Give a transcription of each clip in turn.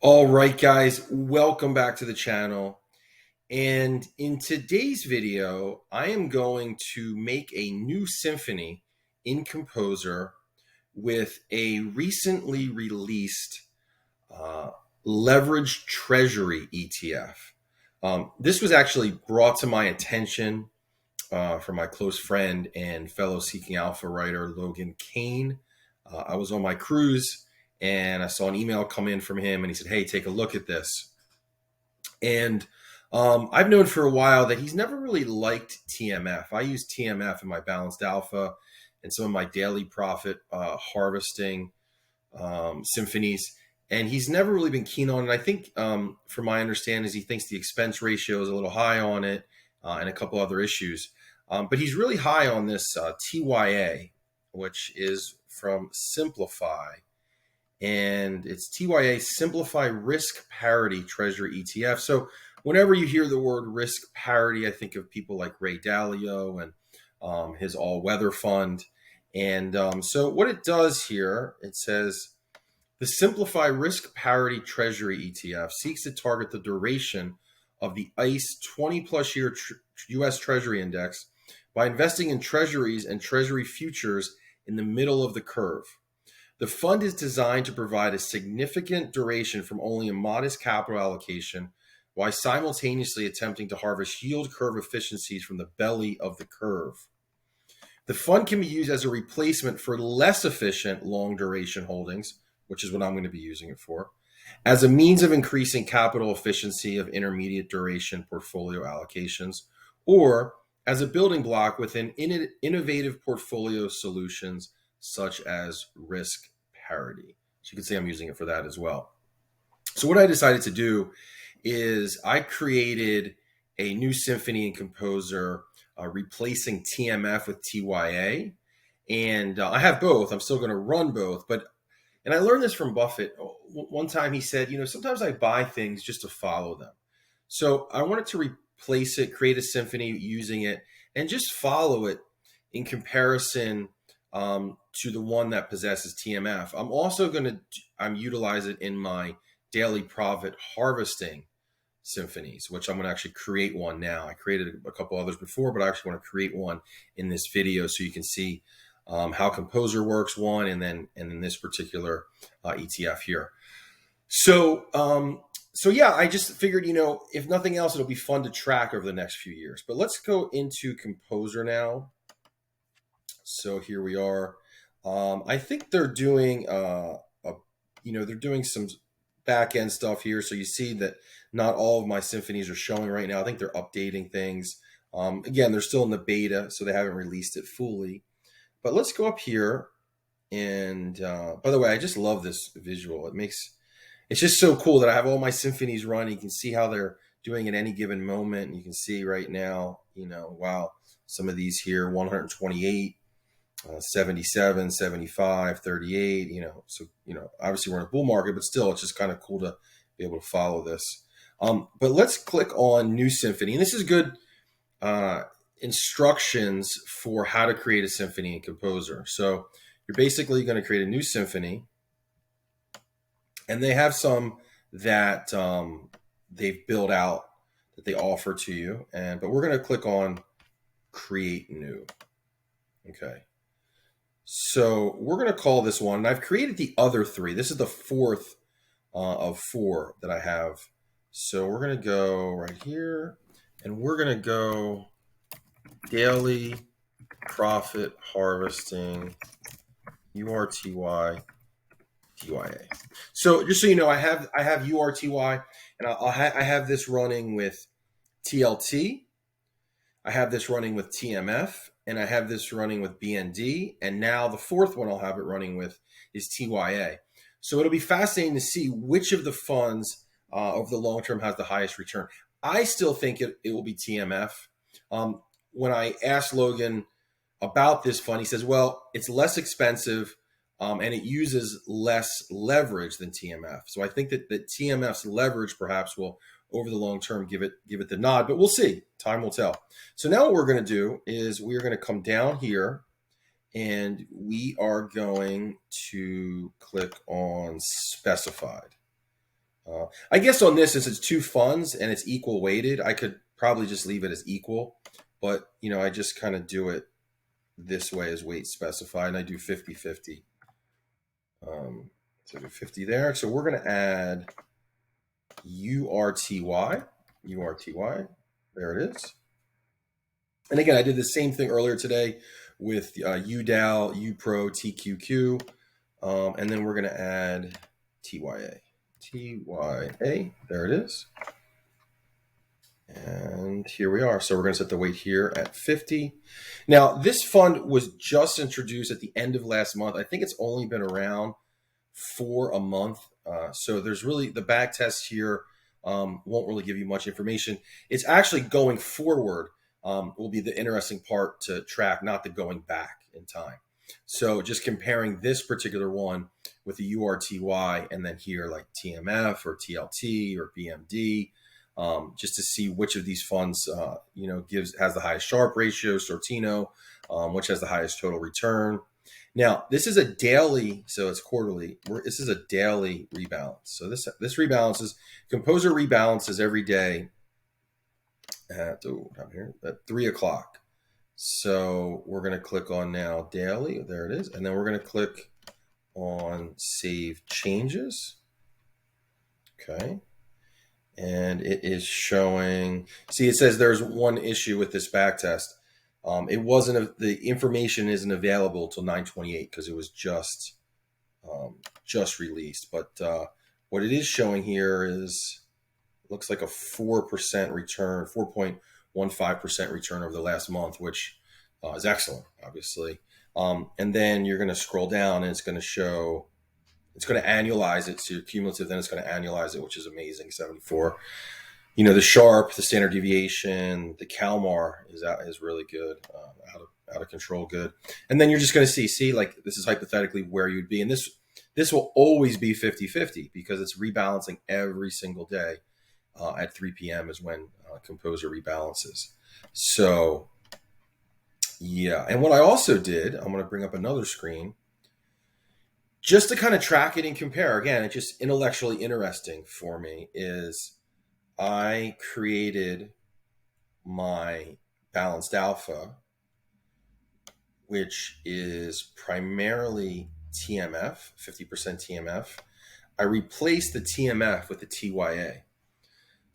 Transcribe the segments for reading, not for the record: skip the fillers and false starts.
All right, guys, welcome back to the channel. And in today's video, I am going to make a new symphony in Composer with a recently released uh, Leveraged Treasury ETF. This was actually brought to my attention from my close friend and fellow Seeking Alpha writer, Logan Kane. I was on my cruise and I saw an email come in from him and he said, "Hey, take a look at this." And I've known for a while that he's never really liked TMF. I use TMF in my balanced alpha and some of my daily profit harvesting symphonies. And he's never really been keen on it. I think, from my understanding, is he thinks the expense ratio is a little high on it and a couple other issues. But he's really high on this TYA, which is from Simplify. And it's TYA Simplify Risk Parity Treasury ETF. So whenever you hear the word risk parity, I think of people like Ray Dalio and his all-weather fund. And so what it does here, it says, the Simplify Risk Parity Treasury ETF seeks to target the duration of the ICE 20-plus year U.S. Treasury Index by investing in treasuries and treasury futures in the middle of the curve. The fund is designed to provide a significant duration from only a modest capital allocation while simultaneously attempting to harvest yield curve efficiencies from the belly of the curve. The fund can be used as a replacement for less efficient long duration holdings, which is what I'm going to be using it for, as a means of increasing capital efficiency of intermediate duration portfolio allocations, or as a building block within innovative portfolio solutions such as risk parity. So you can say I'm using it for that as well. So what I decided to do is I created a new symphony in Composer replacing TMF with TYA. And I have both. I'm still going to run both. And I learned this from Buffett. One time he said, sometimes I buy things just to follow them. So I wanted to replace it, create a symphony using it, and just follow it in comparison to the one that possesses TMF. I'm also going to utilize it in my daily profit harvesting symphonies, which I'm going to actually create one now. I created a couple others before, but I actually want to create one in this video so you can see how Composer works, one, and then this particular ETF here. So yeah, I just figured, if nothing else, it'll be fun to track over the next few years. But let's go into Composer now. So here we are. I think they're doing they're doing some back end stuff here. So you see that not all of my symphonies are showing right now. I think they're updating things. Again, they're still in the beta, so they haven't released it fully. But let's go up here. And by the way, I just love this visual. It's just so cool that I have all my symphonies running. You can see how they're doing at any given moment. And you can see right now, wow, some of these here, 128. 77, 75, 38, so, obviously we're in a bull market, but still, it's just kind of cool to be able to follow this. But let's click on New Symphony. And this is good instructions for how to create a symphony in Composer. So you're basically going to create a new symphony. And they have some that they've built out that they offer to you. But we're going to click on Create New. Okay. So we're going to call this one, and I've created the other three. This is the fourth of four that I have. So we're going to go right here, and we're going to go Daily Profit Harvesting URTY TYA. So just so you know, I have URTY, and I have this running with TLT. I have this running with TMF, and I have this running with BND, and now the fourth one I'll have it running with is TYA. So it'll be fascinating to see which of the funds over the long term has the highest return. I still think it will be TMF. When I asked Logan about this fund, he says, well, it's less expensive and it uses less leverage than TMF. So I think that TMF's leverage perhaps will, over the long term, give it the nod, but we'll see. Time will tell. So now what we're going to do is we're going to come down here and we are going to click on specified. I guess on this, since it's two funds and it's equal weighted, I could probably just leave it as equal. But, I just kind of do it this way as weight specified, and I do 50-50. So do 50 there. So we're going to add URTY. URTY. There it is. And again, I did the same thing earlier today with UDAL, UPRO, TQQ. And then we're going to add TYA. TYA. There it is. And here we are. So we're going to set the weight here at 50. Now, this fund was just introduced at the end of last month. I think it's only been around for a month. So there's really, the back test here won't really give you much information. It's actually going forward will be the interesting part to track, not the going back in time. So just comparing this particular one with the URTY and then here like TMF or TLT or BMD, just to see which of these funds, has the highest Sharpe ratio, Sortino, which has the highest total return. Now, this is a daily, so it's quarterly. This is a daily rebalance. So this rebalances, Composer rebalances every day at 3 o'clock. So we're going to click on now daily. There it is. And then we're going to click on save changes. Okay. And it is showing, see, it says there's one issue with this back test. It wasn't, the information isn't available till 9/28 because it was just released. But what it is showing here is, looks like a 4% return, 4.15% return over the last month, which is excellent, obviously. And then you're going to scroll down and it's going to show, it's going to annualize it. So your cumulative, then it's going to annualize it, which is amazing. 74. The Sharpe, the standard deviation, the Kalmar is really good, out of control good. And then you're just going to see like this is hypothetically where you'd be. And this will always be 50-50 because it's rebalancing every single day. At 3 p.m. is when Composer rebalances. So yeah. And what I also did, I'm going to bring up another screen just to kind of track it and compare. Again, it's just intellectually interesting for me is I created my balanced alpha, which is primarily TMF, 50% TMF. I replaced the TMF with the TYA.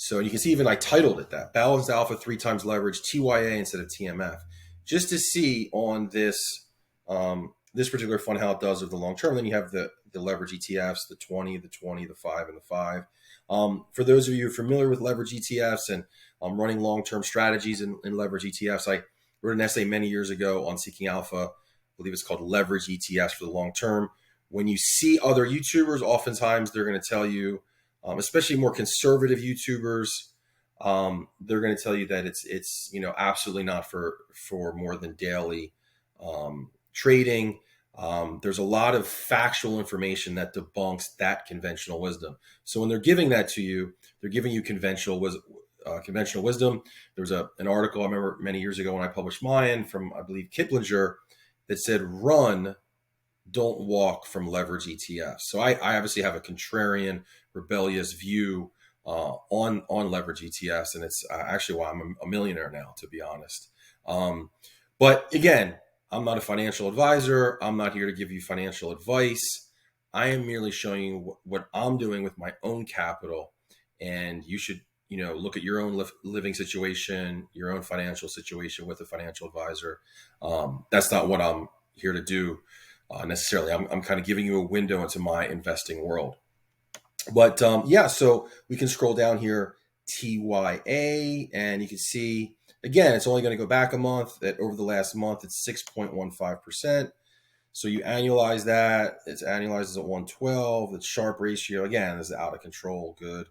So you can see even I titled it that, balanced alpha 3 times leverage, TYA instead of TMF, just to see on this this particular fund how it does over the long term. Then you have the leverage ETFs, the 20, the 20, the 5, and the 5. For those of you who are familiar with leverage ETFs and running long-term strategies in leverage ETFs, I wrote an essay many years ago on Seeking Alpha. I believe it's called Leverage ETFs for the long term. When you see other YouTubers, oftentimes they're going to tell you, especially more conservative YouTubers, they're going to tell you that it's absolutely not for more than daily trading. There's a lot of factual information that debunks that conventional wisdom. So when they're giving that to you, they're giving you conventional wisdom. There was an article I remember many years ago when I published mine from, I believe, Kiplinger, that said, run, don't walk from leverage ETFs. So I obviously have a contrarian, rebellious view on leverage ETFs, and it's actually why I'm a millionaire now, to be honest. But again, I'm not a financial advisor. I'm not here to give you financial advice. I am merely showing you what I'm doing with my own capital, and you should look at your own living situation, your own financial situation with a financial advisor. That's not what I'm here to do necessarily. I'm kind of giving you a window into my investing world. But so we can scroll down here, TYA, and you can see, again, it's only going to go back a month. That over the last month, it's 6.15%. So you annualize that, it annualizes at 112. The Sharpe ratio, again, is out of control, good.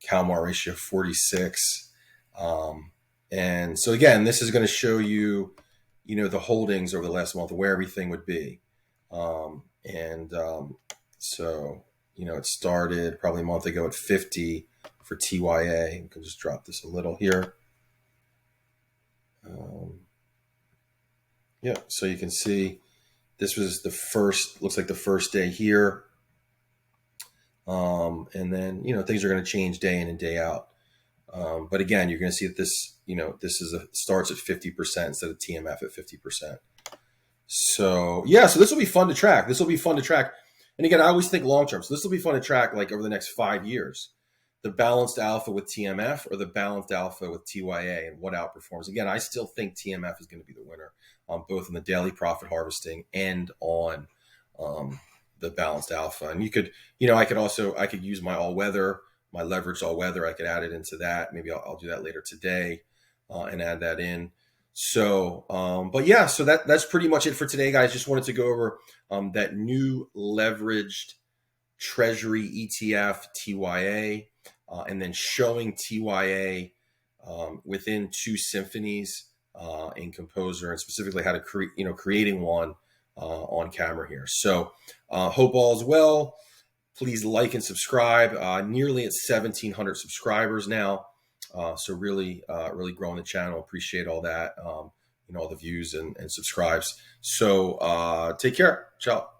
Kalmar ratio 46. And so again, this is going to show you, the holdings over the last month, where everything would be. So, it started probably a month ago at 50 for TYA. We can just drop this a little here. So you can see this was looks like the first day here. And then, things are going to change day in and day out. But again, you're going to see that this, this starts at 50% instead of TMF at 50%. So yeah, so this will be fun to track. And again, I always think long term. So this will be fun to track like over the next 5 years, the balanced alpha with TMF or the balanced alpha with TYA and what outperforms. Again, I still think TMF is going to be the winner, both in the daily profit harvesting and on the balanced alpha. And you could, I could use my all weather, my leveraged all weather. I could add it into that. Maybe I'll do that later today and add that in. So, but yeah, so that's pretty much it for today, guys. Just wanted to go over that new leveraged treasury ETF, TYA, and then showing TYA within two symphonies in Composer, and specifically how to creating one on camera here. So hope all is well. Please like and subscribe. Nearly at 1,700 subscribers now. So really growing the channel. Appreciate all that, all the views and subscribes. So take care. Ciao.